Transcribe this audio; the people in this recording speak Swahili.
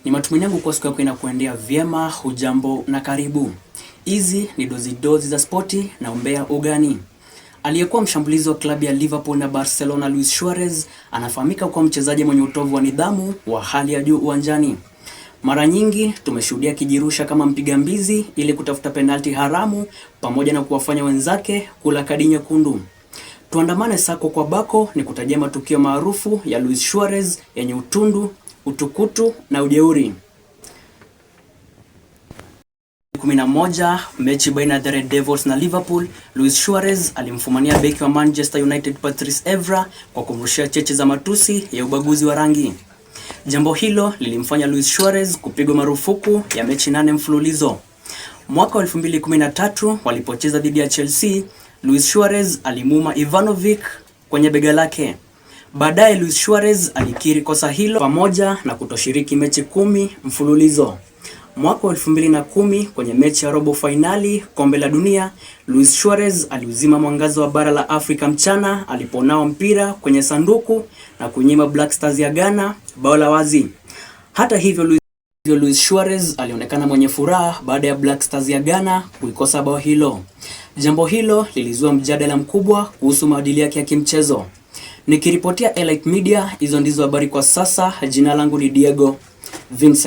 Ni matumaini yangu kwa siku yako inakuendea vyema. Hujambo na karibu. Hizi ni dozi za spoti na umbea ugani. Aliyekuwa mshambulizi wa klabu ya Liverpool na Barcelona Luis Suarez anafahamika kwa mchezaji mwenye utovu wa nidhamu wa hali ya juu uwanjani. Mara nyingi tumeshuhudia kijirusha kama mpiga mbizi ili kutafuta penalti haramu pamoja na kuwafanya wenzake kula kadi nyekundu. Tuandamane sako kwa bako ni kutajia matukio maarufu ya Luis Suarez yenye utundu, utukutu na ujeuri. 11 mechi baina ya the Red Devils na Liverpool, Luis Suarez alimfumania beki wa Manchester United Patrice Evra kwa kumrushia cheche za matusi ya ubaguzi wa rangi. Jambo hilo lilimfanya Luis Suarez kupigwa marufuku ya mechi 8 mfululizo. Mwaka wa 2013 walipocheza dhidi ya Chelsea, Luis Suarez alimuuma Ivanovic kwenye bega lake. Baadaye Luis Suarez alikiri kosa hilo pamoja na kutoshiriki mechi 10 mfululizo. Mwaka wa 2010 kwenye mechi ya robo finali kombe la dunia, Luis Suarez aliuzima mwangaza wa bara la Afrika mchana aliponao mpira kwenye sanduku na kunyima Black Stars ya Ghana bao la wazi. Hata hivyo Luis Suarez alionekana mwenye furaha baada ya Black Stars ya Ghana kuikosa bao hilo. Jambo hilo lilizua mjadala mkubwa kuhusu maadili yake ya kimchezo. Nikiripotia Elite Media, hizo ndizo habari kwa sasa. Jina langu ni Diego Vincent.